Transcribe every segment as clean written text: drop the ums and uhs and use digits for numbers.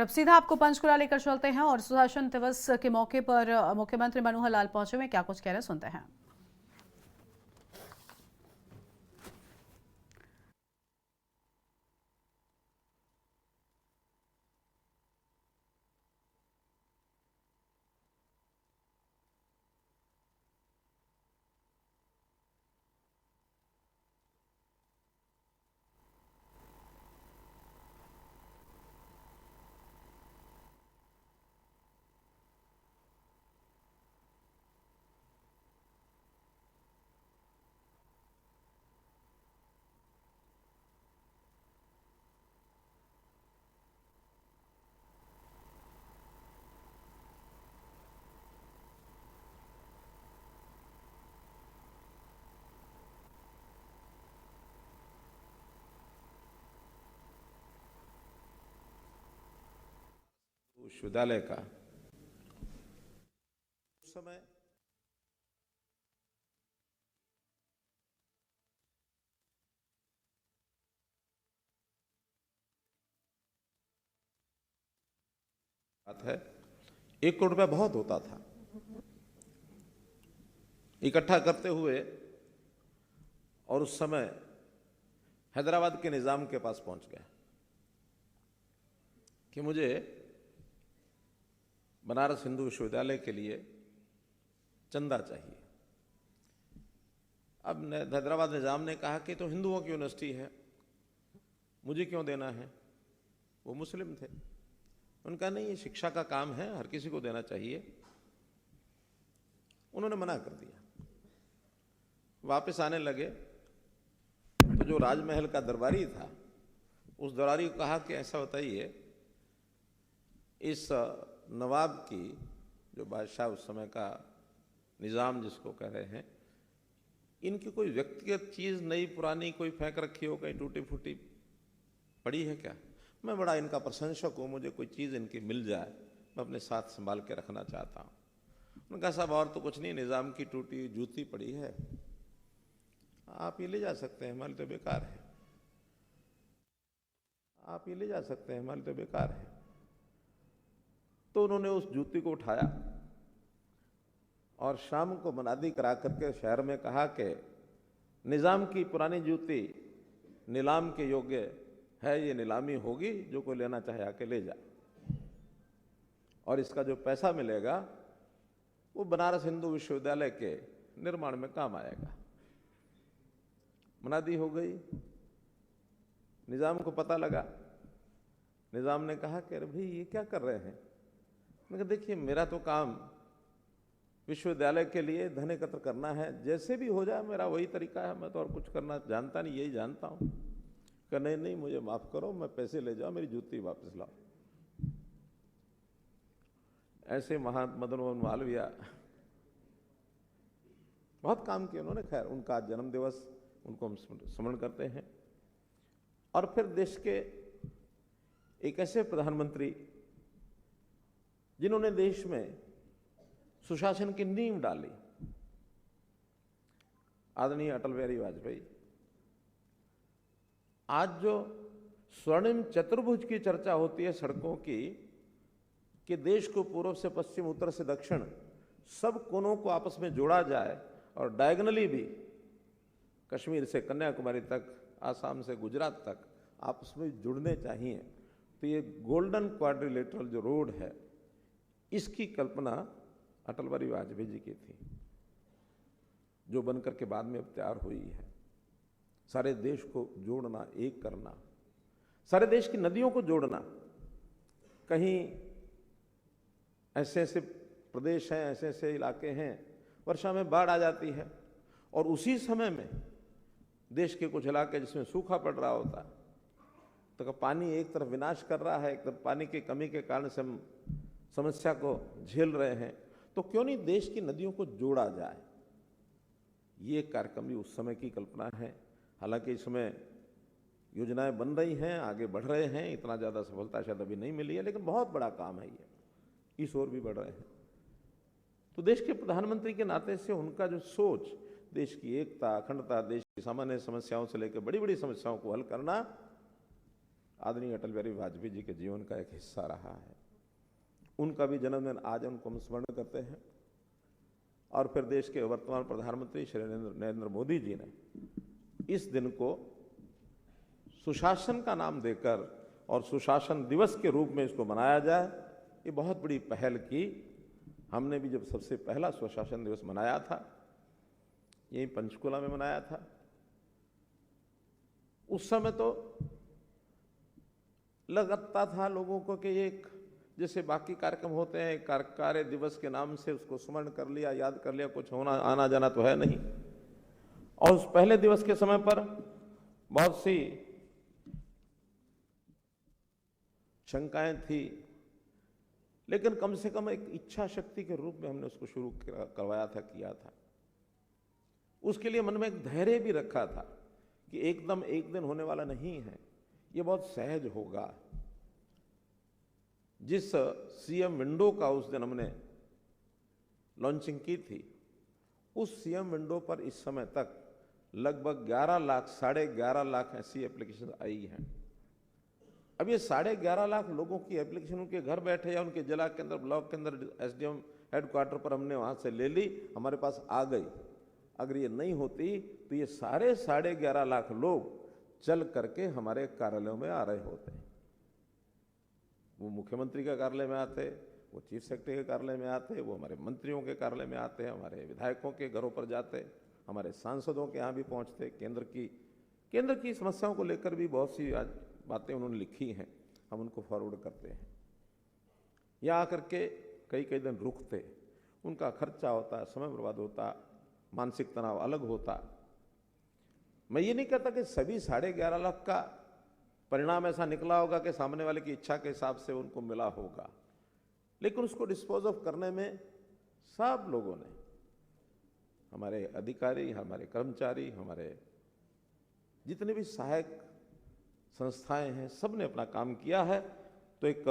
अब सीधा आपको पंचकुला लेकर चलते हैं और सुशासन दिवस के मौके पर मुख्यमंत्री मनोहर लाल पहुंचे हुए, क्या कुछ कह रहे हैं सुनते हैं। विश्वविद्यालय का उस समय बात है, 1 करोड़ रुपया बहुत होता था। इकट्ठा करते हुए और उस समय हैदराबाद के निजाम के पास पहुंच गया कि मुझे बनारस हिंदू विश्वविद्यालय के लिए चंदा चाहिए। अब हैदराबाद निजाम ने कहा कि तो हिंदुओं की यूनिवर्सिटी है, मुझे क्यों देना है? वो मुस्लिम थे। उनका नहीं, ये शिक्षा का काम है, हर किसी को देना चाहिए। उन्होंने मना कर दिया। वापस आने लगे तो जो राजमहल का दरबारी था, उस दरबारी को कहा कि ऐसा बताइए, इस नवाब की, जो बादशाह उस समय का निज़ाम जिसको कह रहे हैं, इनकी कोई व्यक्तिगत चीज़ नई पुरानी कोई फेंक रखी हो, कहीं टूटी फूटी पड़ी है क्या? मैं बड़ा इनका प्रशंसक हूँ, मुझे कोई चीज़ इनकी मिल जाए, मैं अपने साथ संभाल के रखना चाहता हूँ। उन्होंने कहा साहब और तो कुछ नहीं, निज़ाम की टूटी जूती पड़ी है, आप ये ले जा सकते हैं, हमारे तो बेकार है। आप ये ले जा सकते हैं, हमारे तो बेकार है। तो उन्होंने उस जूती को उठाया और शाम को मुनादी करा करके शहर में कहा कि निज़ाम की पुरानी जूती नीलाम के योग्य है, ये नीलामी होगी, जो कोई लेना चाहे आके ले जाए, और इसका जो पैसा मिलेगा वो बनारस हिंदू विश्वविद्यालय के निर्माण में काम आएगा। मुनादी हो गई, निज़ाम को पता लगा। निज़ाम ने कहा कि अरे भाई ये क्या कर रहे हैं? मैंने कहा देखिए, मेरा तो काम विश्वविद्यालय के लिए धन एकत्र करना है, जैसे भी हो जाए मेरा वही तरीका है, मैं तो और कुछ करना जानता नहीं, यही जानता हूँ। कहा नहीं नहीं, मुझे माफ़ करो, मैं पैसे ले जाओ, मेरी जूती वापस लाओ। ऐसे मदन मोहन मालवीय बहुत काम किए उन्होंने। खैर, उनका जन्म दिवस उनको हम स्मरण करते हैं। और फिर देश के एक ऐसे प्रधानमंत्री जिन्होंने देश में सुशासन की नींव डाली, आदरणीय अटल बिहारी वाजपेयी। आज जो स्वर्णिम चतुर्भुज की चर्चा होती है सड़कों की, कि देश को पूर्व से पश्चिम, उत्तर से दक्षिण, सब कोनों को आपस में जोड़ा जाए और डायगनली भी कश्मीर से कन्याकुमारी तक, आसाम से गुजरात तक आपस में जुड़ने चाहिए, तो ये गोल्डन क्वाड्रिलेटरल जो रोड है, इसकी कल्पना अटल बिहारी वाजपेयी जी की थी, जो बनकर के बाद में अब तैयार हुई है। सारे देश को जोड़ना, एक करना, सारे देश की नदियों को जोड़ना। कहीं ऐसे ऐसे प्रदेश हैं, ऐसे ऐसे इलाके हैं, वर्षा में बाढ़ आ जाती है, और उसी समय में देश के कुछ इलाके जिसमें सूखा पड़ रहा होता है, तो पानी एक तरफ विनाश कर रहा है, एक तरफ पानी की कमी के कारण से हम समस्या को झेल रहे हैं, तो क्यों नहीं देश की नदियों को जोड़ा जाए? ये कार्यक्रम भी उस समय की कल्पना है। हालांकि इसमें योजनाएं बन रही हैं, आगे बढ़ रहे हैं, इतना ज़्यादा सफलता शायद अभी नहीं मिली है, लेकिन बहुत बड़ा काम है ये, इस ओर भी बढ़ रहे हैं। तो देश के प्रधानमंत्री के नाते से उनका जो सोच, देश की एकता, अखंडता, देश की सामान्य समस्याओं से लेकर बड़ी बड़ी समस्याओं को हल करना, आदरणीय अटल बिहारी वाजपेयी जी के जीवन का एक हिस्सा रहा है। उनका भी जन्मदिन आज उनको हम स्मरण करते हैं। और फिर देश के वर्तमान प्रधानमंत्री श्री नरेंद्र मोदी जी ने इस दिन को सुशासन का नाम देकर और सुशासन दिवस के रूप में इसको मनाया जाए, ये बहुत बड़ी पहल की। हमने भी जब सबसे पहला सुशासन दिवस मनाया था, यही पंचकुला में मनाया था, उस समय तो लगता था लोगों को कि एक जैसे बाकी कार्यक्रम होते हैं, कार्य दिवस के नाम से उसको स्मरण कर लिया, याद कर लिया, कुछ होना आना जाना तो है नहीं। और उस पहले दिवस के समय पर बहुत सी शंकाएं थी, लेकिन कम से कम एक इच्छा शक्ति के रूप में हमने उसको शुरू करवाया था, किया था। उसके लिए मन में एक धैर्य भी रखा था कि एकदम एक दिन होने वाला नहीं है, ये बहुत सहज होगा। जिस सीएम विंडो का उस दिन हमने लॉन्चिंग की थी, उस सीएम विंडो पर इस समय तक लगभग 11 लाख, 11.5 लाख ऐसी एप्लीकेशन आई हैं। अब ये 11.5 लाख लोगों की एप्लीकेशन उनके घर बैठे या उनके जिला के अंदर, ब्लॉक के अंदर, एसडीएम हेडक्वार्टर पर हमने वहां से ले ली, हमारे पास आ गई। अगर ये नहीं होती तो ये सारे 11.5 लाख लोग चल करके हमारे कार्यालयों में आ रहे होते। वो मुख्यमंत्री के कार्यालय में आते, वो चीफ सेक्रेटरी के कार्यालय में आते, वो हमारे मंत्रियों के कार्यालय में आते, हमारे विधायकों के घरों पर जाते, हमारे सांसदों के यहाँ भी पहुँचते। केंद्र की समस्याओं को लेकर भी बहुत सी आज बातें उन्होंने लिखी हैं, हम उनको फॉरवर्ड करते हैं। यहाँ आकर के कई दिन रुकते, उनका खर्चा होता, समय बर्बाद होता, मानसिक तनाव अलग होता। मैं ये नहीं कहता कि सभी 11.5 लाख का परिणाम ऐसा निकला होगा कि सामने वाले की इच्छा के हिसाब से उनको मिला होगा, लेकिन उसको डिस्पोज ऑफ करने में सब लोगों ने, हमारे अधिकारी, हमारे कर्मचारी, हमारे जितने भी सहायक संस्थाएं हैं, सब ने अपना काम किया है। तो एक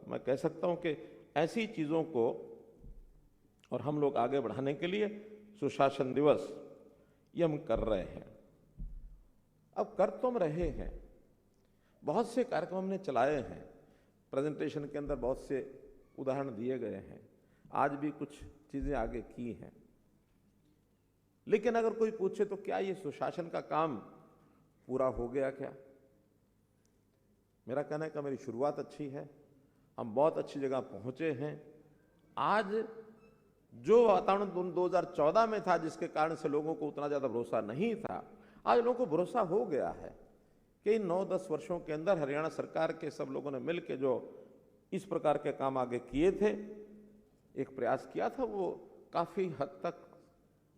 मैं कह सकता हूं कि ऐसी चीज़ों को और हम लोग आगे बढ़ाने के लिए सुशासन दिवस ये हम कर रहे हैं। अब कर तो हम रहे हैं, बहुत से कार्यक्रम हमने चलाए हैं, प्रेजेंटेशन के अंदर बहुत से उदाहरण दिए गए हैं, आज भी कुछ चीज़ें आगे की हैं। लेकिन अगर कोई पूछे तो क्या ये सुशासन का काम पूरा हो गया क्या? मेरा कहना है कि मेरी शुरुआत अच्छी है, हम बहुत अच्छी जगह पहुंचे हैं। आज जो वातावरण 2014 में था, जिसके कारण से लोगों को उतना ज़्यादा भरोसा नहीं था, आज लोगों को भरोसा हो गया है कि इन 9-10 वर्षों के अंदर हरियाणा सरकार के सब लोगों ने मिलकर जो इस प्रकार के काम आगे किए थे, एक प्रयास किया था, वो काफ़ी हद तक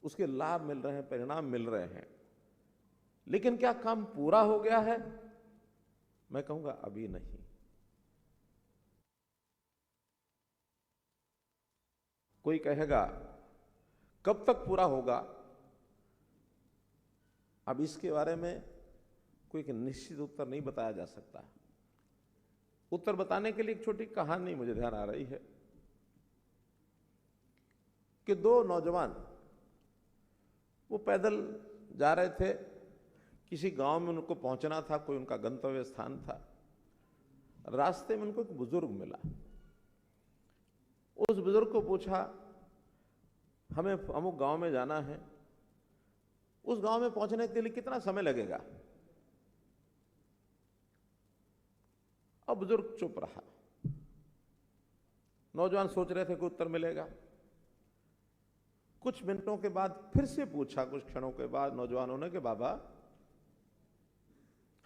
उसके लाभ मिल रहे हैं, परिणाम मिल रहे हैं। लेकिन क्या काम पूरा हो गया है? मैं कहूंगा अभी नहीं। कोई कहेगा कब तक पूरा होगा? अब इसके बारे में कोई निश्चित उत्तर नहीं बताया जा सकता। उत्तर बताने के लिए एक छोटी कहानी मुझे ध्यान आ रही है कि 2 नौजवान वो पैदल जा रहे थे, किसी गांव में उनको पहुंचना था, कोई उनका गंतव्य स्थान था। रास्ते में उनको एक बुजुर्ग मिला। उस बुजुर्ग को पूछा, हमें अमुक गांव में जाना है, उस गांव में पहुंचने के लिए कितना समय लगेगा? अब बुजुर्ग चुप रहा। नौजवान सोच रहे थे कि उत्तर मिलेगा। कुछ मिनटों के बाद फिर से पूछा, कुछ क्षणों के बाद नौजवानों ने कि बाबा,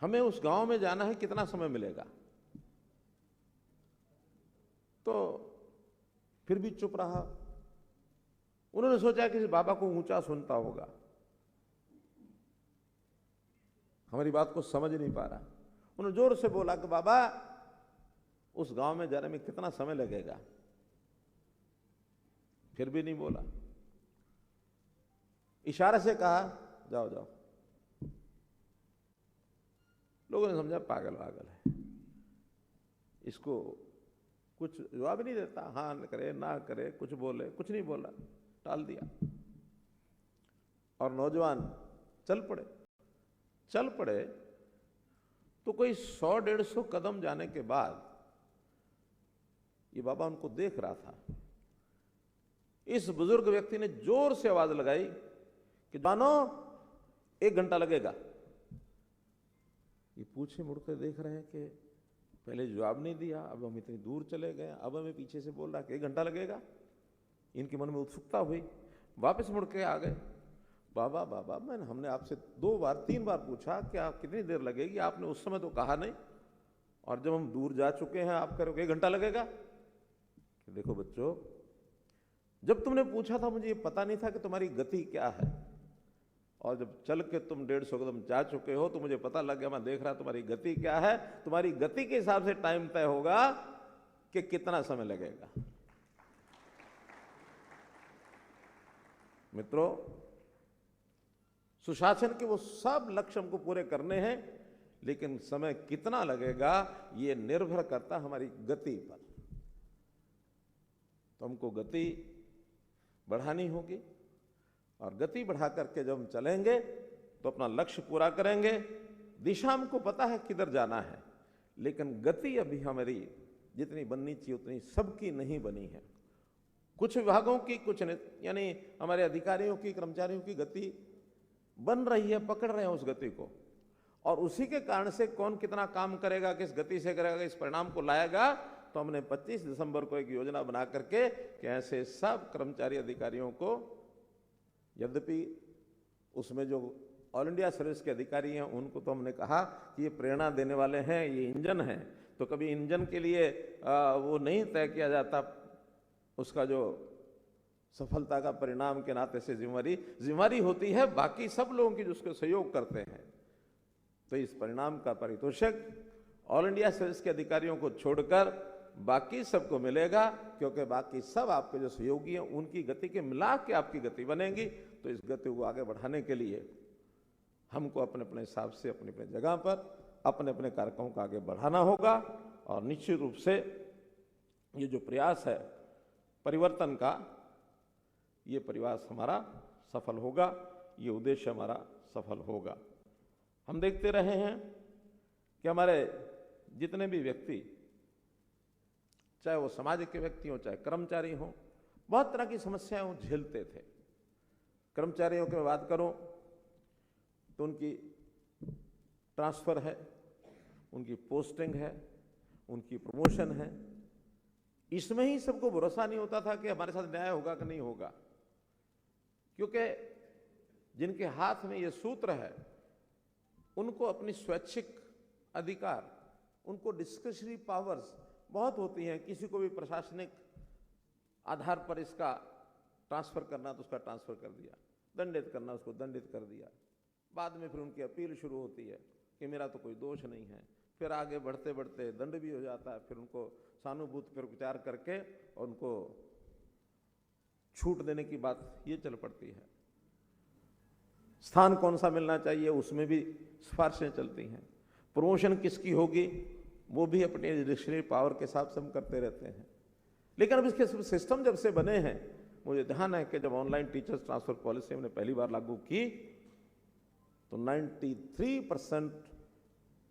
हमें उस गांव में जाना है, कितना समय मिलेगा? तो फिर भी चुप रहा। उन्होंने सोचा कि इस बाबा को ऊंचा सुनता होगा, हमारी बात को समझ नहीं पा रहा। उन्होंने जोर से बोला कि बाबा, उस गांव में जाने में कितना समय लगेगा? फिर भी नहीं बोला। इशारे से कहा, जाओ जाओ। लोगों ने समझा पागल है, इसको कुछ जवाब नहीं देता, हाँ करे ना करे, कुछ बोले, कुछ नहीं बोला, टाल दिया। और नौजवान चल पड़े। तो कोई 100-150 कदम जाने के बाद ये बाबा उनको देख रहा था। इस बुजुर्ग व्यक्ति ने जोर से आवाज लगाई कि मानो 1 घंटा लगेगा। ये पूछे मुड़ कर देख रहे हैं कि पहले जवाब नहीं दिया, अब हम इतनी दूर चले गए, अब हमें पीछे से बोल रहा कि 1 घंटा लगेगा। इनके मन में उत्सुकता हुई, वापस मुड़ के आ गए। बाबा बाबा हमने आपसे 2 बार 3 बार पूछा कि आप कितनी देर लगेगी, आपने उस समय तो कहा नहीं, और जब हम दूर जा चुके हैं आप कह रहे हो 1 घंटा लगेगा। कि देखो बच्चों, जब तुमने पूछा था मुझे ये पता नहीं था कि तुम्हारी गति क्या है, और जब चल के तुम 150 कदम जा चुके हो तो मुझे पता लग गया, मैं देख रहा तुम्हारी गति क्या है। तुम्हारी गति के हिसाब से टाइम तय होगा कि कितना समय लगेगा। मित्रों, सुशासन के वो सब लक्ष्य हमको पूरे करने हैं, लेकिन समय कितना लगेगा ये निर्भर करता हमारी गति पर। तो हमको गति बढ़ानी होगी, और गति बढ़ा करके जब हम चलेंगे तो अपना लक्ष्य पूरा करेंगे। दिशा हमको पता है किधर जाना है, लेकिन गति अभी हमारी जितनी बननी चाहिए उतनी सबकी नहीं बनी है। कुछ विभागों की, कुछ यानी हमारे अधिकारियों की, कर्मचारियों की गति बन रही है, पकड़ रहे हैं उस गति को, और उसी के कारण से कौन कितना काम करेगा, किस गति से करेगा, इस परिणाम को लाएगा। तो हमने 25 दिसंबर को एक योजना बना करके कि ऐसे सब कर्मचारी अधिकारियों को, यद्यपि उसमें जो ऑल इंडिया सर्विस के अधिकारी हैं उनको तो हमने कहा कि ये प्रेरणा देने वाले हैं, ये इंजन हैं, तो कभी इंजन के लिए वो नहीं तय किया जाता उसका जो सफलता का परिणाम के नाते से जिम्मेवारी होती है बाकी सब लोगों की जो उसको सहयोग करते हैं। तो इस परिणाम का पारितोषिक ऑल इंडिया सर्विस के अधिकारियों को छोड़कर बाकी सबको मिलेगा, क्योंकि बाकी सब आपके जो सहयोगी हैं उनकी गति के मिला के आपकी गति बनेगी। तो इस गति को आगे बढ़ाने के लिए हमको अपने अपने हिसाब से, अपनी अपनी जगह पर अपने अपने कार्यक्रमों को आगे बढ़ाना होगा, और निश्चित रूप से ये जो प्रयास है परिवर्तन का, ये प्रयास हमारा सफल होगा, ये उद्देश्य हमारा सफल होगा। हम देखते रहे हैं कि हमारे जितने भी व्यक्ति, चाहे वो समाज के व्यक्ति हों चाहे कर्मचारी हों, बहुत तरह की समस्याएं वो झेलते थे। कर्मचारियों की मैं बात करूं तो उनकी ट्रांसफर है, उनकी पोस्टिंग है, उनकी प्रमोशन है, इसमें ही सबको भरोसा नहीं होता था कि हमारे साथ न्याय होगा कि नहीं होगा, क्योंकि जिनके हाथ में ये सूत्र है उनको अपनी स्वैच्छिक अधिकार, उनको डिस्क्रिशनरी पावर्स बहुत होती हैं। किसी को भी प्रशासनिक आधार पर इसका ट्रांसफर करना तो उसका ट्रांसफर कर दिया, दंडित करना उसको दंडित कर दिया। बाद में फिर उनकी अपील शुरू होती है कि मेरा तो कोई दोष नहीं है, फिर आगे बढ़ते बढ़ते दंड भी हो जाता है, फिर उनको सहानुभूति पर विचार करके और उनको छूट देने की बात ये चल पड़ती है। स्थान कौन सा मिलना चाहिए उसमें भी सिफारिशें चलती हैं। प्रमोशन किसकी होगी वो भी अपने डिस्क्रिशनरी पावर के हिसाब से हम करते रहते हैं। लेकिन अब इसके सिस्टम जब से बने हैं, मुझे ध्यान है कि जब ऑनलाइन टीचर्स ट्रांसफर पॉलिसी हमने पहली बार लागू की तो 93%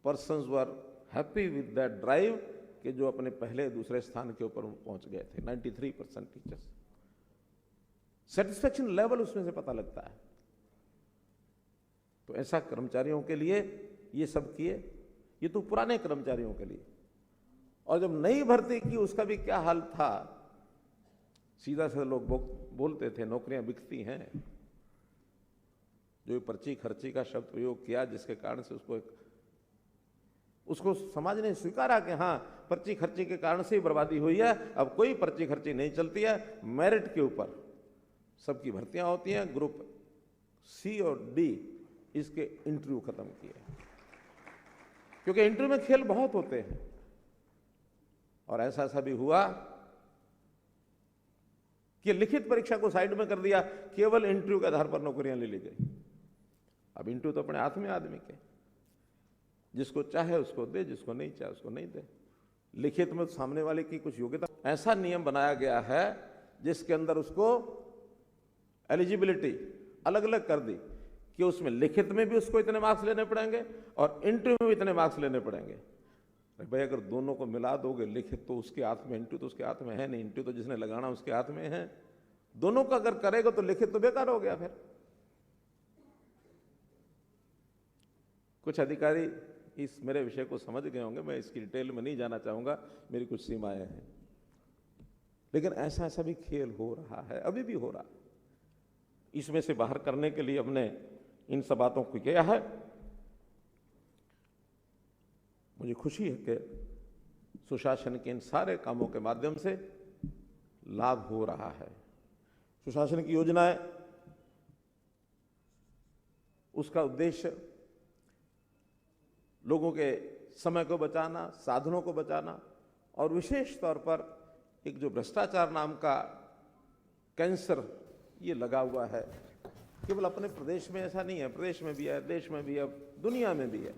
persons were happy with that drive, कि जो अपने पहले दूसरे स्थान के ऊपर पहुंच गए थे। 93% टीचर्स, सेटिस्फेक्शन लेवल उसमें से पता लगता है। तो ऐसा कर्मचारियों के लिए ये सब किए, ये तो पुराने कर्मचारियों के लिए। और जब नई भर्ती की उसका भी क्या हाल था, सीधा सीधा लोग बोलते थे नौकरियां बिकती हैं, जो पर्ची खर्ची का शब्द प्रयोग किया, जिसके कारण से उसको समाज ने स्वीकारा कि हाँ पर्ची खर्ची के कारण से ही बर्बादी हुई है, अब कोई पर्ची खर्ची नहीं चलती है, मेरिट के ऊपर सबकी भर्तियां होती हैं। ग्रुप सी और डी इसके इंटरव्यू खत्म किए, क्योंकि इंटरव्यू में खेल बहुत होते हैं। और ऐसा भी हुआ कि लिखित परीक्षा को साइड में कर दिया, केवल इंटरव्यू के आधार पर नौकरियां ले ली गई। अब इंटरव्यू तो अपने हाथ में आदमी के, जिसको चाहे उसको दे, जिसको नहीं चाहे उसको नहीं दे। लिखित में सामने वाले की कुछ योग्यता, ऐसा नियम बनाया गया है जिसके अंदर उसको एलिजिबिलिटी अलग अलग कर दी कि उसमें लिखित में भी उसको इतने मार्क्स लेने पड़ेंगे और इंटरव्यू में भी इतने मार्क्स लेने पड़ेंगे। अरे भाई अगर दोनों को मिला दोगे, लिखित तो उसके हाथ में, इंटरव्यू तो उसके हाथ में है नहीं, इंटरव्यू तो जिसने लगाना उसके हाथ में है। दोनों का अगर करेगा तो लिखित तो बेकार हो गया। फिर कुछ अधिकारी इस मेरे विषय को समझ गए होंगे, मैं इसकी डिटेल में नहीं जाना चाहूंगा, मेरी कुछ सीमाएं हैं। लेकिन ऐसा ऐसा भी खेल हो रहा है, अभी भी हो रहा है। इसमें से बाहर करने के लिए हमने इन सब बातों को किया है। मुझे खुशी है कि सुशासन के इन सारे कामों के माध्यम से लाभ हो रहा है। सुशासन की योजनाएं, उसका उद्देश्य लोगों के समय को बचाना, साधनों को बचाना, और विशेष तौर पर एक जो भ्रष्टाचार नाम का कैंसर ये लगा हुआ है, केवल अपने प्रदेश में ऐसा नहीं है, प्रदेश में भी है, देश में भी है, दुनिया में भी है।